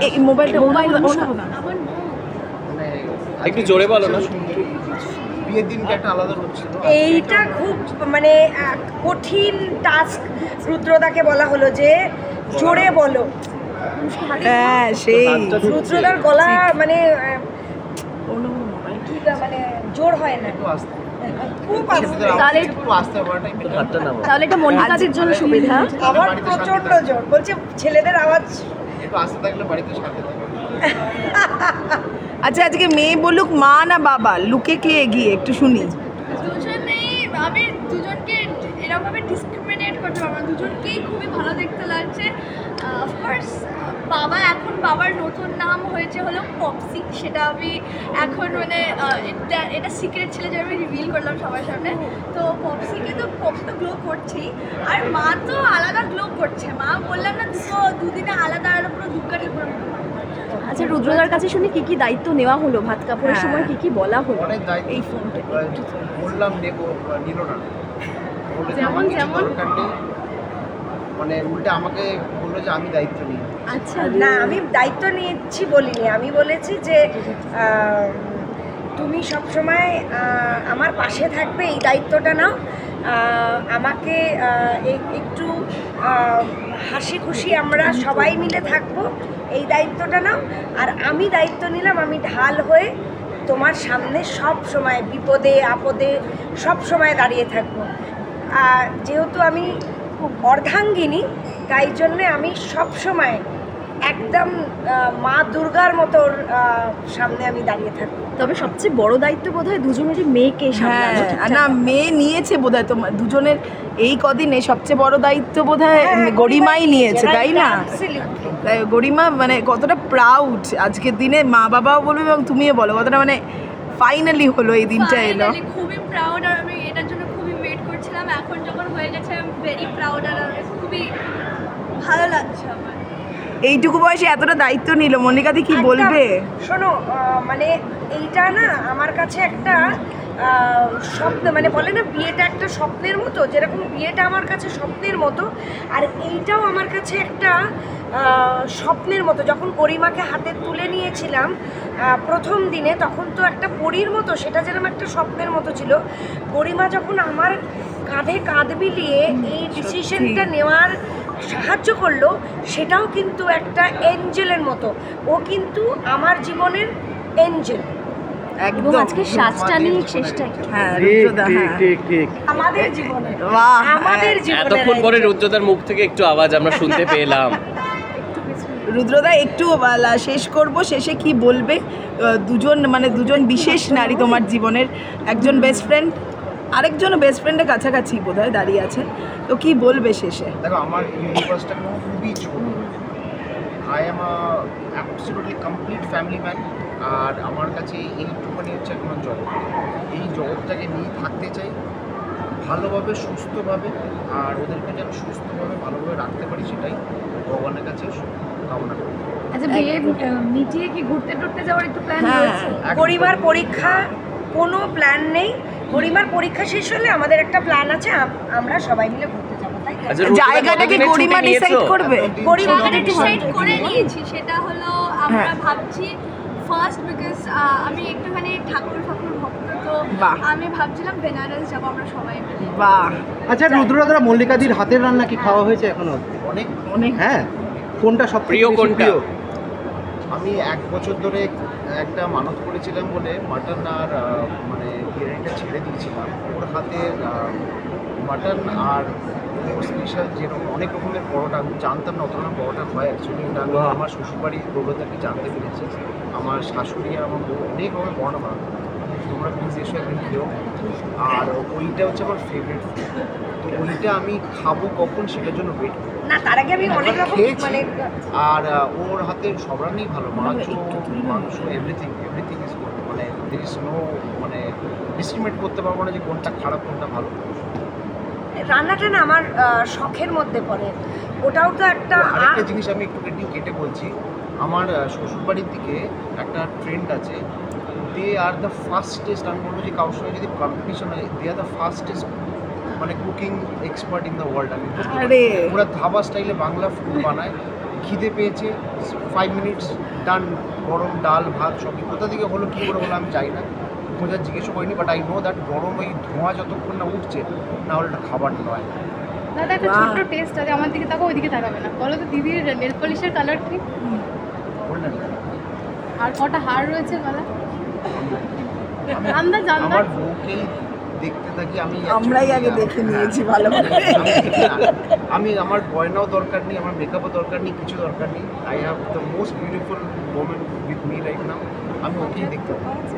এই মোবাইলটা একটু জোরে বলো না। বিয়ের দিনকে একটা আলাদা রূপ ছিল। এইটা খুব মানে কঠিন টাস্ক রুদ্রদাকে বলা হলো যে জোরে বলো। হ্যাঁ সেই রুদ্রদার গলা মানে মানে জোর হয় না, খুব তাহলে এটা মনিকাদের জন্য সুবিধা। আমার প্রচন্ড জোর, বলছে ছেলেদের আওয়াজ একটু আস্তে থাকলে বাড়িতে সাথে থাকবে। আচ্ছা আজকে মেয়ে বলুক মা না বাবা, লুকে কে এগিয়ে একটু শুনি। দুজনেই, আমি দুজনকে এরকমভাবে ডিসক্রিমিনেট করতে পারবো না, দুজনকেই খুবই ভালো দেখতে লাগছে। অফকোর্স বাবা, এখন বাবার নতুন নাম হয়েছে হলো পপসি, সেটা আমি এখন মানে এটা সিক্রেট ছিল যে আমি রিভিল করলাম সবার সামনে। তো পপসি তো গ্লো করছেই, আর মা তো আলাদা গ্লো করছে। মা বললাম না দুদিনে আলাদা আলাদা পুরো দুর্গা ঠাকুরের মতো। আচ্ছা রুদ্রদার কাছে শুনি কি কি দায়িত্ব নেওয়া হলো, ভাত কাপড়ের সময় কি কি বলা হলো? অনেক দায়িত্ব এই ফোনটা বললাম নেব, নিল না। যেমন মানে উল্টে আমাকে বললো যে আমি দায়িত্ব নিই। আচ্ছা না, আমি দায়িত্ব নিচ্ছি বলিনি, আমি বলেছি যে তুমি সবসময় আমার পাশে থাকবে, এই দায়িত্বটা নাও। আমাকে একটু হাসি খুশি আমরা সবাই মিলে থাকবো, এই দায়িত্বটা নাও। আর আমি দায়িত্ব নিলাম, আমি ঢাল হয়ে তোমার সামনে সব সময় বিপদে আপদে সব সময় দাঁড়িয়ে থাকবো। আর যেহেতু আমি অর্ধাঙ্গিনী, তাই জন্যে আমি সব সময় একদম মা দুর্গার মতো সামনে আমি দাঁড়িয়ে থাকবো। তবে সবচেয়ে বড় দায়িত্ব বোধহয় দুজনেরই মেয়েকে সামলানো। না মেয়ে নিয়েছে বোধহয় তোমার দুজনের এই কদিনে সবচেয়ে বড় দায়িত্ব বোধহয় গরিমাই নিয়েছে, তাই না? গরিমা মানে কতটা প্রাউড আজকের দিনে, মা বাবাও বলবে এবং তুমিও বলো কতটা মানে ফাইনালি হলো এই দিনটা এলো। খুবই প্রাউড, আর আমি এটার জন্য খুবই ওয়েট করছিলাম। এখন যখন হয়ে গেছে আমি ভেরি প্রাউড, আর খুবই ভালো লাগছে আমার। এইটুকু বয়সে এতটা দায়িত্ব নিল, মনিকাদি কি বলবে? শোনো, মানে এইটা না আমার কাছে একটা স্বপ্ন, মানে বলে না বিয়েটা একটা স্বপ্নের মতো, যেরকম বিয়েটা আমার কাছে স্বপ্নের মতো, আর এইটাও আমার কাছে একটা স্বপ্নের মতো। যখন গরিমাকে হাতে তুলে নিয়েছিলাম প্রথম দিনে, তখন তো একটা পরীর মতো, সেটা যেরকম একটা স্বপ্নের মতো ছিল। গরিমা যখন আমার কাঁধে কাঁধ মিলিয়ে এই ডিসিশনটা নেওয়ার সাহায্য করলো, সেটাও কিন্তু একটা এঞ্জেলের মতো। ও কিন্তু আমার জীবনের এঞ্জেল। একদম আজকে সাজটা নিয়ে শেষটা। হ্যাঁ ঠিক আমাদের জীবনে, আমাদের জীবনে এতক্ষণ পরে রুদ্রদার মুখ থেকে একটু আওয়াজ আমরা শুনতে পেলাম। রুদ্রদা একটু শেষ করব, শেষে কি বলবে? দুজন বিশেষ নারী তোমার জীবনের, একজন বেস্ট ফ্রেন্ড, আরেকজন বেস্ট ফ্রেন্ডের কাছাকাছি বোধহয় দাঁড়িয়ে আছে, তো কি বলবে শেষে? দেখো, আমার ইউনিভার্সটা খুবই ছোট। I am absolutely complete family man. আর আমার কাছে এইটুখানি হচ্ছে এখন জগৎ, এই জগৎটাকে নিয়ে থাকতে চাই ভালোভাবে, সুস্থভাবে, আর ওদেরকে যেন সুস্থভাবে ভালোভাবে রাখতে পারি, সেটাই ভগবানের কাছে কামনা করি। আচ্ছা, বিয়ে মিটিয়ে কি ঘুরতে টুরতে যাওয়ার একটু প্ল্যান রয়েছে? গরিমার পরীক্ষা, কোনো প্ল্যান নেই। গরিমার পরীক্ষা শেষ হলে আমাদের একটা প্ল্যান আছে, আমরা সবাই মিলে ঘুরতে যাবো। তাই জায়গাটাকে গরিমা ডিসাইড করবে? গরিমা ডিসাইড করে নিয়েছি, সেটা হলো আমরা ভাবছি ফার্স্ট, বিকজ আমি একটুখানি ঠাকুর ভক্ত, তো আমি ভাবছিলাম বেনারস যাবো আমরা সবাই মিলে। বাহ। আচ্ছা রুদ্রদাদা, মল্লিকাদির হাতের রান্না কি খাওয়া হয়েছে এখনো? অনেক। হ্যাঁ, কোনটা সব প্রিয়? কোনটা? আমি 1 বছর ধরে একটা মানত করেছিলাম বলে মাটন আর মানে বিরিয়ানিটা ছেড়ে দিয়েছিলাম। ওর হাতের মাটন আর স্পেশাল যেরকম অনেক রকমের পরোটা, আমি জানতাম না অতটা পরোটা হয় অ্যাকচুয়ালি। এটা আমি আমার শ্বশুরবাড়ির দৌলতাকে জানতে পেরেছি। আমার শাশুড়ি আর আমার বউ অনেক রকমের পরোটা বানাতো, তোমরা প্লিজ এসে একদিন খেও। আর ওইটা হচ্ছে আমার ফেভারিট ফুড, তো ওইটা আমি খাবো কখন সেটার জন্য ওয়েট করি। না, তার আগে আমি অনেক রকম মানে, আর ওর হাতে সব রান্নাই ভালো, মাংস এভরিথিং ইজ গুড। মানে দের ইজ নো, মানে ডিসক্রিমিনেট করতে পারবো না যে কোনটা খারাপ কোনটা ভালো। রান্নাটা না আমার শখের মধ্যে পড়ে। ওটাও তো একটা জিনিস আমি একটু কেটে বলছি। আমার শ্বশুরবাড়ির দিকে একটা ট্রেন্ড আছে, দে আর দ্য ফাস্টেস্ট। আমি বলবো যে কারোর সঙ্গে যদি কম্পিটিশন হয়, দে আর দ্য ফাস্টেস্ট মানে cooking expert in the world. আমি আরে পুরো ধাবা স্টাইলে বাংলা ফুড বানায়। খিদে পেয়েছে, 5 মিনিটস ডান, গরম ডাল ভাত সবই। কোথা থেকে হলো কী করে হলো আমি জানি না, খোঁজার জিজ্ঞেস করিনি, বাট আই নো দ্যাট গরম ওই ধোঁয়া যতক্ষণ না উঠছে না হলে এটা খাবার নয়। দাদা একটা ছোট্ট টেস্ট আছে, আমার দিকে তাকাও, ওইদিকে তাকাবে না। বলো তো দিদির নেল পলিশের কালার কি? বললেন না? আর কটা হার রয়েছে গলা? আন্দাজ আমার বউকেই দেখতে থাকি আমি, আমরাই আগে দেখে নিয়েছি ভালো করে। আমি আমার গয়নাও দরকার নেই, আমার মেকআপও দরকার নেই, কিছু দরকার নেই। I have the most beautiful women with me right now. আমি ওকেই দেখতে পাচ্ছি।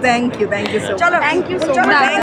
Thank you so much. চলো, থ্যাংক ইউ সো চলো। মাচ।